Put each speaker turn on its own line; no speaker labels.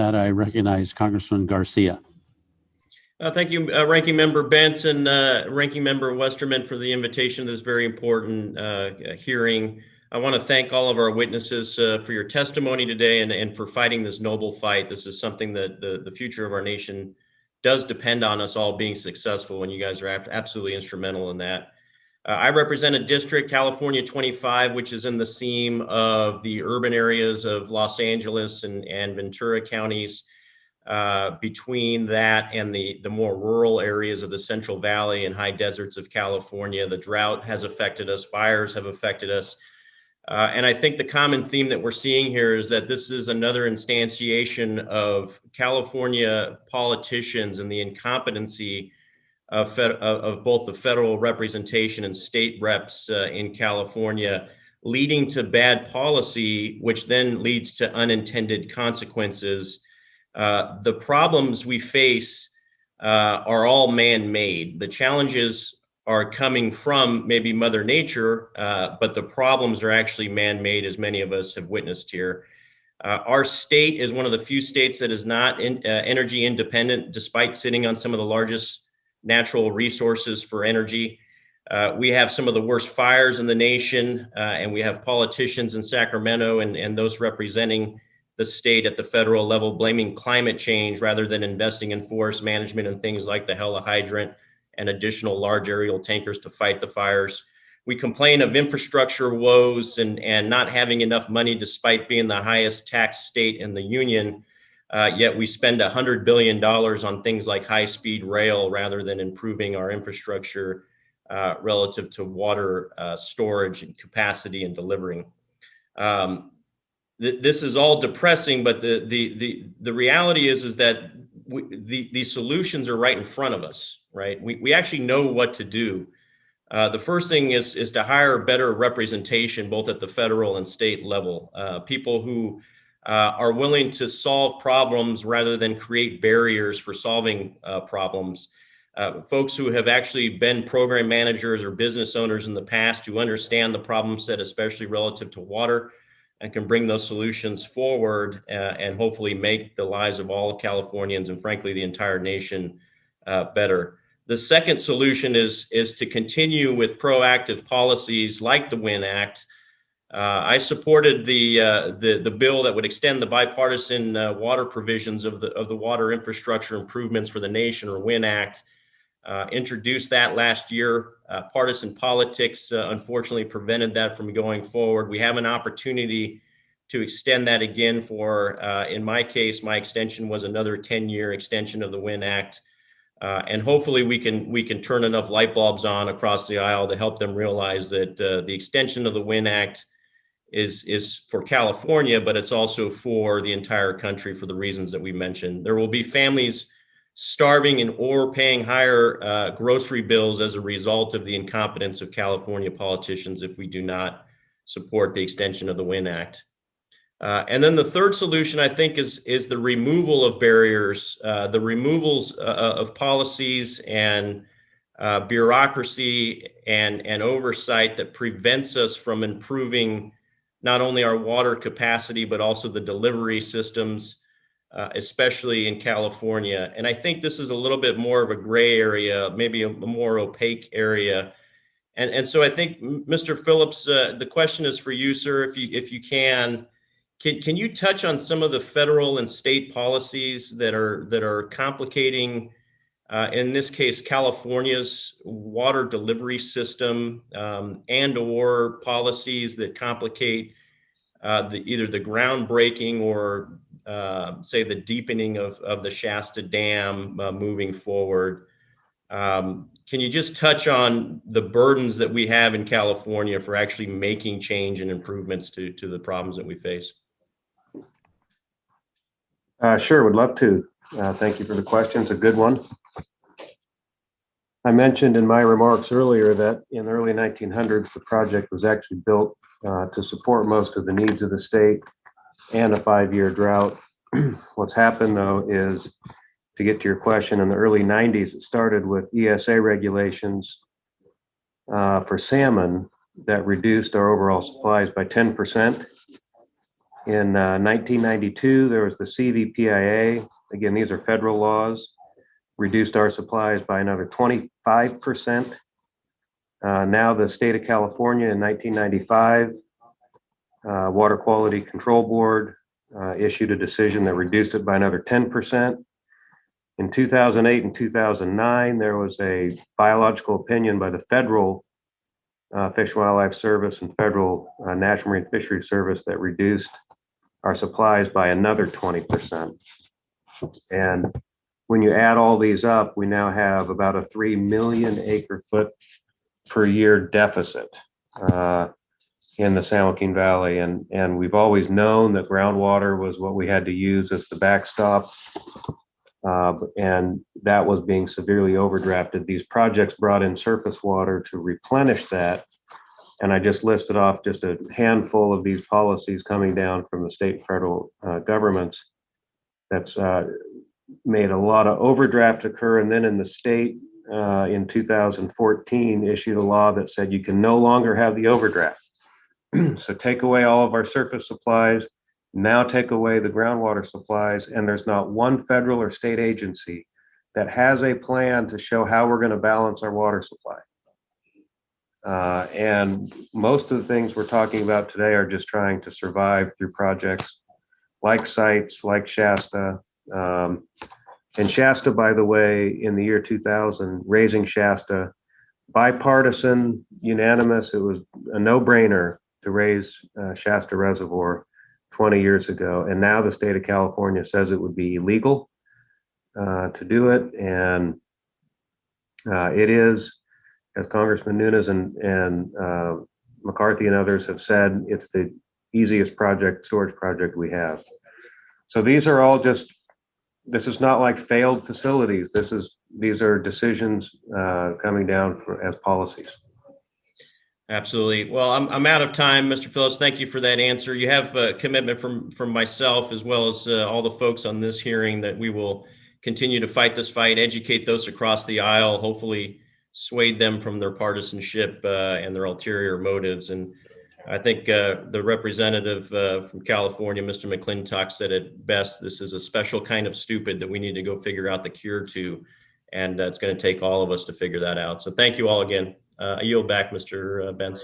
that, I recognize Congressman Garcia.
Thank you, Ranking Member Benson, Ranking Member Westerman, for the invitation to this very important hearing. I want to thank all of our witnesses for your testimony today and for fighting this noble fight. This is something that the future of our nation does depend on us all being successful, and you guys are absolutely instrumental in that. I represent a district, California 25, which is in the seam of the urban areas of Los Angeles and Ventura counties. Between that and the more rural areas of the Central Valley and high deserts of California, the drought has affected us, fires have affected us. And I think the common theme that we're seeing here is that this is another instantiation of California politicians and the incompetency of both the federal representation and state reps in California, leading to bad policy, which then leads to unintended consequences. The problems we face are all man-made. The challenges are coming from maybe Mother Nature, but the problems are actually man-made, as many of us have witnessed here. Our state is one of the few states that is not energy independent, despite sitting on some of the largest natural resources for energy. We have some of the worst fires in the nation, and we have politicians in Sacramento and those representing the state at the federal level blaming climate change rather than investing in forest management and things like the helihydrant and additional large aerial tankers to fight the fires. We complain of infrastructure woes and not having enough money despite being the highest tax state in the union. Yet we spend $100 billion on things like high-speed rail rather than improving our infrastructure relative to water storage and capacity and delivering. This is all depressing, but the reality is that the solutions are right in front of us, right? We actually know what to do. The first thing is to hire better representation, both at the federal and state level, people who are willing to solve problems rather than create barriers for solving problems. Folks who have actually been program managers or business owners in the past who understand the problem set, especially relative to water, and can bring those solutions forward and hopefully make the lives of all Californians and frankly the entire nation better. The second solution is to continue with proactive policies like the WIN Act. I supported the bill that would extend the bipartisan water provisions of the Water Infrastructure Improvements for the Nation, or WIN Act. Introduced that last year. Partisan politics unfortunately prevented that from going forward. We have an opportunity to extend that again for, in my case, my extension was another 10-year extension of the WIN Act. And hopefully we can turn enough light bulbs on across the aisle to help them realize that the extension of the WIN Act is for California, but it's also for the entire country for the reasons that we mentioned. There will be families starving and or paying higher grocery bills as a result of the incompetence of California politicians if we do not support the extension of the WIN Act. And then the third solution, I think, is the removal of barriers, the removals of policies and bureaucracy and oversight that prevents us from improving not only our water capacity, but also the delivery systems, especially in California. And I think this is a little bit more of a gray area, maybe a more opaque area. And so I think, Mr. Phillips, the question is for you, sir, if you can you touch on some of the federal and state policies that are complicating, in this case, California's water delivery system, and or policies that complicate either the groundbreaking or say the deepening of the Shasta Dam moving forward. Can you just touch on the burdens that we have in California for actually making change and improvements to the problems that we face?
Sure, would love to. Thank you for the question. It's a good one. I mentioned in my remarks earlier that in the early 1900s, the project was actually built to support most of the needs of the state and a 5-year drought. What's happened, though, is, to get to your question, in the early 90s, it started with ESA regulations for salmon that reduced our overall supplies by 10%. In 1992, there was the CVPIA. Again, these are federal laws, reduced our supplies by another 25%. Now the state of California in 1995, Water Quality Control Board issued a decision that reduced it by another 10%. In 2008 and 2009, there was a biological opinion by the federal Fish and Wildlife Service and federal National Marine Fisheries Service that reduced our supplies by another 20%. And when you add all these up, we now have about a 3 million acre foot per year deficit in the San Joaquin Valley. And we've always known that groundwater was what we had to use as the backstop. And that was being severely overdrafted. These projects brought in surface water to replenish that. And I just listed off just a handful of these policies coming down from the state and federal governments that's made a lot of overdraft occur. And then in the state in 2014 issued a law that said you can no longer have the overdraft. So take away all of our surface supplies, now take away the groundwater supplies, and there's not one federal or state agency that has a plan to show how we're going to balance our water supply. And most of the things we're talking about today are just trying to survive through projects like sites, like Shasta. And Shasta, by the way, in the year 2000, raising Shasta, bipartisan, unanimous, it was a no-brainer to raise Shasta Reservoir 20 years ago. And now the state of California says it would be illegal to do it. And it is, as Congressman Nunes and McCarthy and others have said, it's the easiest storage project we have. So these are all just, this is not like failed facilities. These are decisions coming down as policies.
Absolutely. Well, I'm out of time, Mr. Phillips. Thank you for that answer. You have a commitment from myself as well as all the folks on this hearing that we will continue to fight this fight, educate those across the aisle, hopefully sway them from their partisanship and their ulterior motives. And I think the representative from California, Mr. McClintock, said it best. This is a special kind of stupid that we need to go figure out the cure to. And it's going to take all of us to figure that out. So thank you all again. I yield back, Mr. Benz.